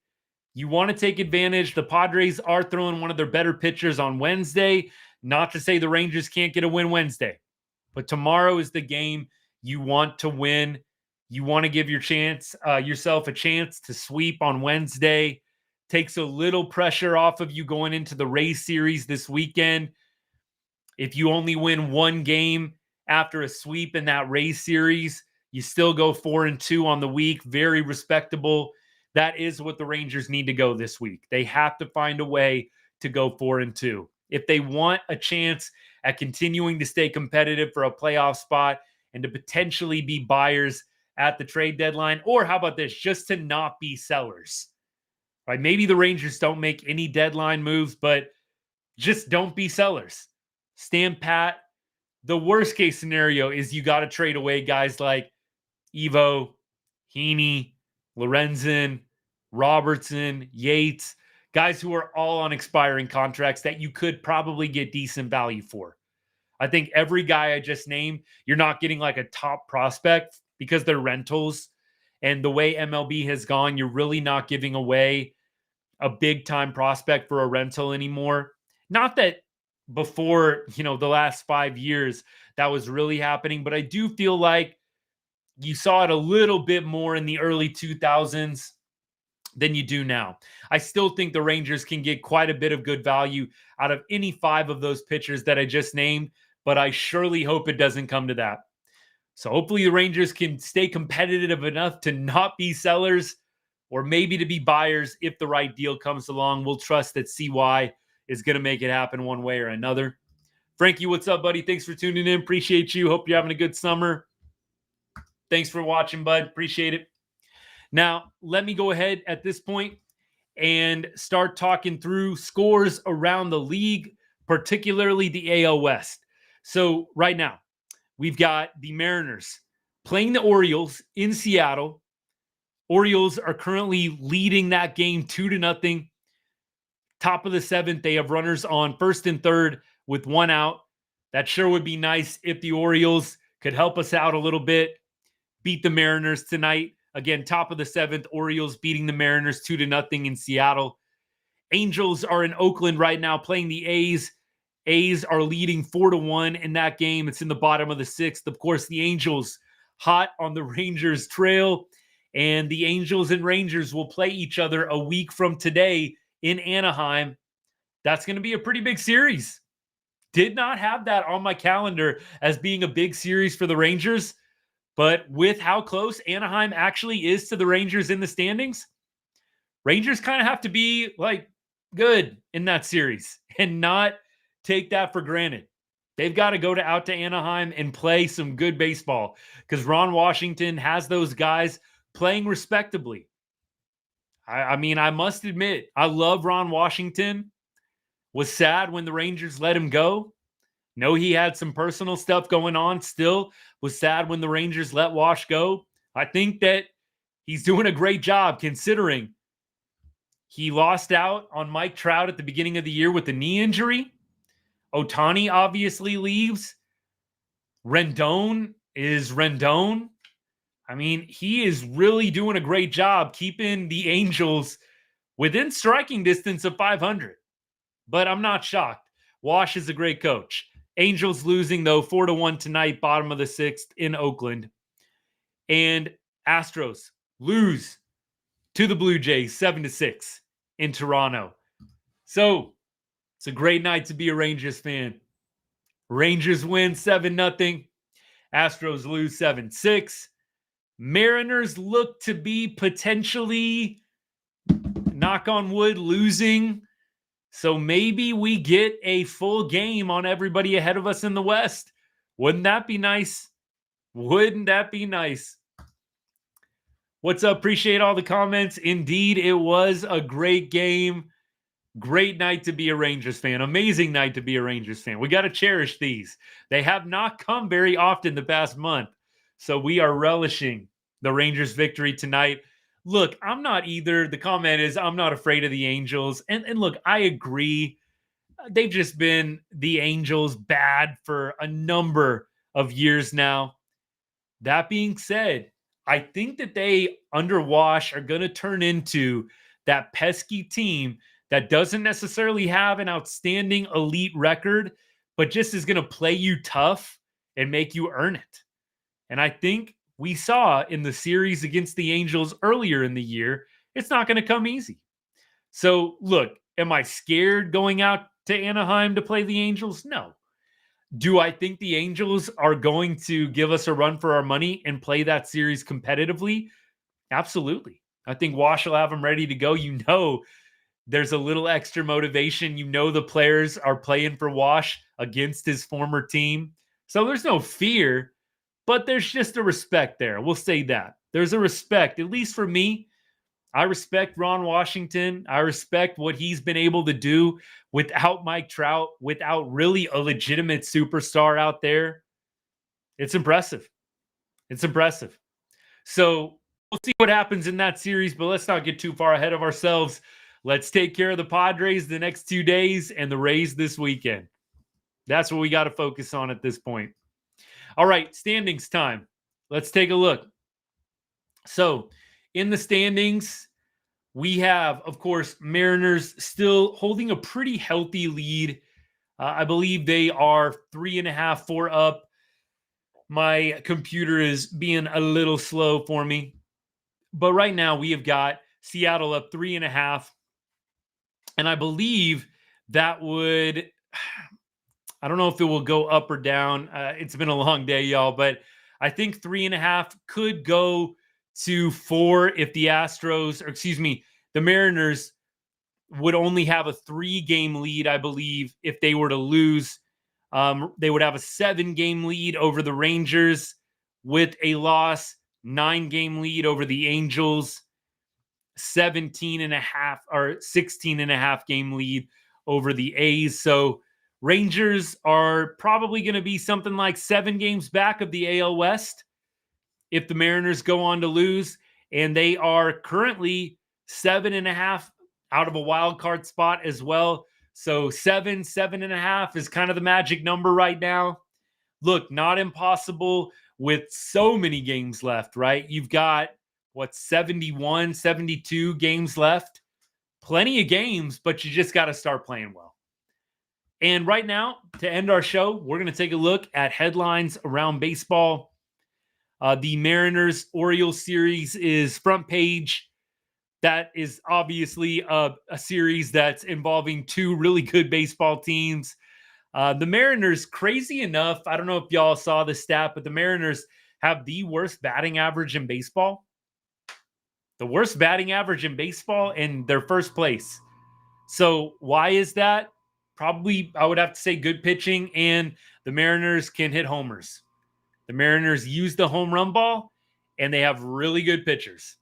You want to take advantage. The Padres are throwing one of their better pitchers on Wednesday. Not to say the Rangers can't get a win Wednesday, but tomorrow is the game you want to win. You want to give yourself a chance to sweep on Wednesday. Takes a little pressure off of you going into the Rays series this weekend. If you only win one game after a sweep in that Rays series, you still go 4-2 on the week. Very respectable. That is what the Rangers need to go this week. They have to find a way to go 4-2. If they want a chance at continuing to stay competitive for a playoff spot and to potentially be buyers at the trade deadline, or how about this, just to not be sellers, right? Maybe the Rangers don't make any deadline moves, but just don't be sellers. Stand pat. The worst case scenario is you got to trade away guys like Evo, Heaney, Lorenzen, Robertson, Yates, guys who are all on expiring contracts that you could probably get decent value for. I think every guy I just named, you're not getting like a top prospect because they're rentals. And the way MLB has gone, you're really not giving away a big time prospect for a rental anymore. Not that before, the last 5 years that was really happening, but I do feel like you saw it a little bit more in the early 2000s than you do now. I still think the Rangers can get quite a bit of good value out of any 5 of those pitchers that I just named, but I surely hope it doesn't come to that. So hopefully the Rangers can stay competitive enough to not be sellers or maybe to be buyers if the right deal comes along. We'll trust that CY is going to make it happen one way or another. Frankie, what's up, buddy? Thanks for tuning in. Appreciate you. Hope you're having a good summer. Thanks for watching, bud. Appreciate it. Now, let me go ahead at this point and start talking through scores around the league, particularly the AL West. So right now, we've got the Mariners playing the Orioles in Seattle. Orioles are currently leading that game 2-0. Top of the 7th, they have runners on first and third with 1 out. That sure would be nice if the Orioles could help us out a little bit, beat the Mariners tonight. Again, top of the 7th, Orioles beating the Mariners 2-0 in Seattle. Angels are in Oakland right now playing the A's. A's are leading 4-1 in that game. It's in the bottom of the 6th. Of course, the Angels hot on the Rangers trail, and the Angels and Rangers will play each other a week from today in Anaheim. That's going to be a pretty big series. Did not have that on my calendar as being a big series for the Rangers, but with how close Anaheim actually is to the Rangers in the standings, Rangers kind of have to be like good in that series and not take that for granted. They've got to go out to Anaheim and play some good baseball because Ron Washington has those guys playing respectably. I mean, I must admit, I love Ron Washington. Was sad when the Rangers let him go. Know he had some personal stuff going on still. Was sad when the Rangers let Wash go. I think that he's doing a great job considering he lost out on Mike Trout at the beginning of the year with a knee injury. Ohtani obviously leaves. Rendon is Rendon. I mean, he is really doing a great job keeping the Angels within striking distance of 500. But I'm not shocked. Wash is a great coach. Angels losing, though, 4-1 tonight, bottom of the 6th in Oakland. And Astros lose to the Blue Jays 7-6 in Toronto. So it's a great night to be a Rangers fan. Rangers win 7-0. Astros lose 7-6. Mariners look to be potentially, knock on wood, losing. So maybe we get a full game on everybody ahead of us in the West. Wouldn't that be nice? Wouldn't that be nice? What's up? Appreciate all the comments. Indeed, it was a great game. Great night to be a Rangers fan. Amazing night to be a Rangers fan. We got to cherish these. They have not come very often the past month. So we are relishing the Rangers victory tonight. Look, I'm not either. The comment is, I'm not afraid of the Angels. And look, I agree. They've just been the Angels bad for a number of years now. That being said, I think that they, under Wash, are going to turn into that pesky team that doesn't necessarily have an outstanding elite record, but just is going to play you tough and make you earn it. And I think we saw in the series against the Angels earlier in the year, it's not going to come easy. So, look, am I scared going out to Anaheim to play the Angels? No. Do I think the Angels are going to give us a run for our money and play that series competitively? Absolutely. I think Wash will have them ready to go. You know, there's a little extra motivation. You know, the players are playing for Wash against his former team. So there's no fear, but there's just a respect there. We'll say that. There's a respect, at least for me. I respect Ron Washington. I respect what he's been able to do without Mike Trout, without really a legitimate superstar out there. It's impressive. It's impressive. So we'll see what happens in that series, but let's not get too far ahead of ourselves. Let's take care of the Padres the next 2 days and the Rays this weekend. That's what we got to focus on at this point. All right, standings time. Let's take a look. So in the standings, we have, of course, Mariners still holding a pretty healthy lead. I believe they are 3.5, 4 up. My computer is being a little slow for me. But right now we have got Seattle up 3.5. And I believe that would, I don't know if it will go up or down. It's been a long day, y'all. But I think 3.5 could go to 4 if the the Mariners would only have a 3-game lead, I believe, if they were to lose. They would have a 7-game lead over the Rangers with a loss, 9-game lead over the Angels, 17.5 or 16.5 game lead over the A's. So Rangers are probably going to be something like 7 games back of the AL West if the Mariners go on to lose. And they are currently 7.5 out of a wild card spot as well. So 7.5 is kind of the magic number right now. Look, not impossible with so many games left, right? You've got, 71, 72 games left. Plenty of games, but you just got to start playing well. And right now, to end our show, we're going to take a look at headlines around baseball. The Mariners-Orioles series is front page. That is obviously a series that's involving 2 really good baseball teams. The Mariners, crazy enough, I don't know if y'all saw the stat, but the Mariners have the worst batting average in baseball. The worst batting average in baseball, and they're first place. So why is that? Probably, I would have to say, good pitching, and the Mariners can hit homers. The Mariners use the home run ball, and they have really good pitchers.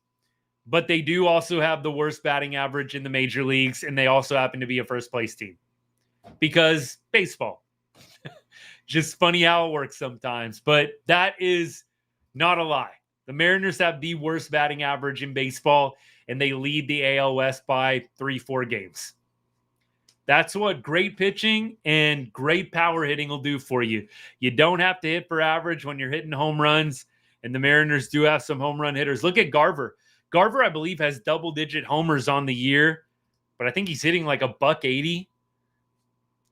But they do also have the worst batting average in the major leagues, and they also happen to be a first-place team. Because baseball. Just funny how it works sometimes. But that is not a lie. The Mariners have the worst batting average in baseball, and they lead the AL West by 3-4 games. That's what great pitching and great power hitting will do for you. You don't have to hit for average when you're hitting home runs, and the Mariners do have some home run hitters. Look at Garver. Garver, I believe, has double-digit homers on the year, but I think he's hitting like $180.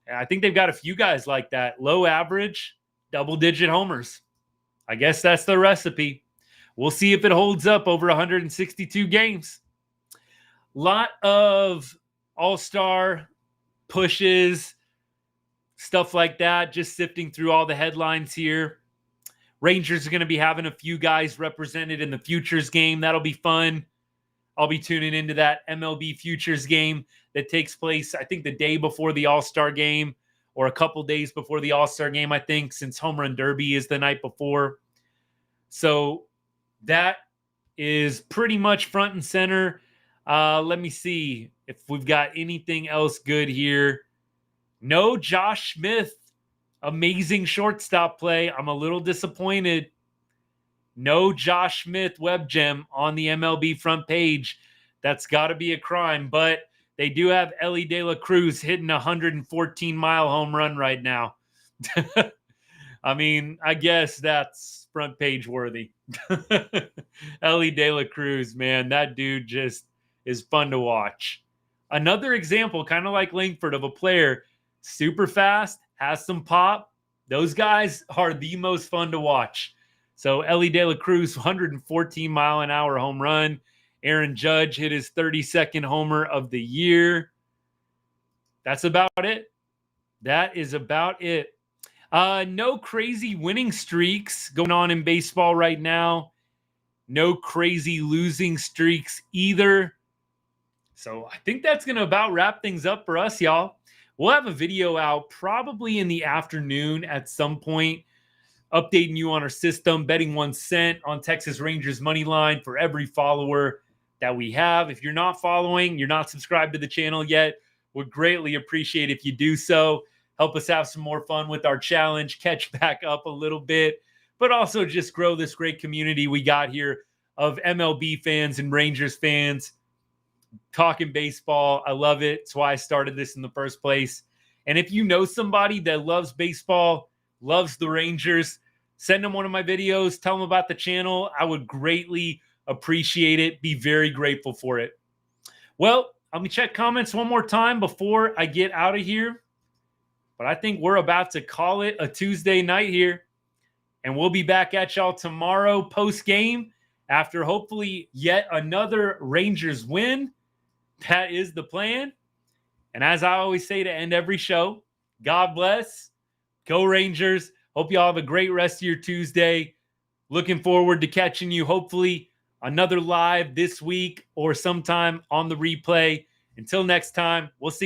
And I think they've got a few guys like that. Low average, double-digit homers. I guess that's the recipe. We'll see if it holds up over 162 games. Lot of all-star pushes, stuff like that, just sifting through all the headlines here. Rangers are going to be having a few guys represented in the Futures game. That'll be fun. I'll be tuning into that MLB Futures game that takes place, I think, the day before the All-Star game or a couple days before the All-Star game, I think, since Home Run Derby is the night before. So that is pretty much front and center. Let me see if we've got anything else good here. No Josh Smith. Amazing shortstop play. I'm a little disappointed. No Josh Smith web gem on the MLB front page. That's got to be a crime. But they do have Ellie De La Cruz hitting a 114-mile home run right now. I mean, I guess that's front page worthy. Ellie De La Cruz, man, that dude just is fun to watch. Another example, kind of like Langford, of a player, super fast, has some pop. Those guys are the most fun to watch. So Ellie De La Cruz, 114-mile-an-hour home run. Aaron Judge hit his 32nd homer of the year. That's about it. That is about it. No crazy winning streaks going on in baseball right now. No crazy losing streaks either. So I think that's going to about wrap things up for us, y'all. We'll have a video out probably in the afternoon at some point, updating you on our system, betting 1 cent on Texas Rangers money line for every follower that we have. If you're not following, you're not subscribed to the channel yet, would greatly appreciate if you do so. Help us have some more fun with our challenge, catch back up a little bit, but also just grow this great community we got here of MLB fans and Rangers fans talking baseball. I love it. It's why I started this in the first place. And if you know somebody that loves baseball, loves the Rangers, send them one of my videos, tell them about the channel. I would greatly appreciate it. Be very grateful for it. Well, let me check comments one more time before I get out of here. But I think we're about to call it a Tuesday night here. And we'll be back at y'all tomorrow post-game after hopefully yet another Rangers win. That is the plan. And as I always say to end every show, God bless. Go Rangers. Hope y'all have a great rest of your Tuesday. Looking forward to catching you hopefully another live this week or sometime on the replay. Until next time, we'll see you.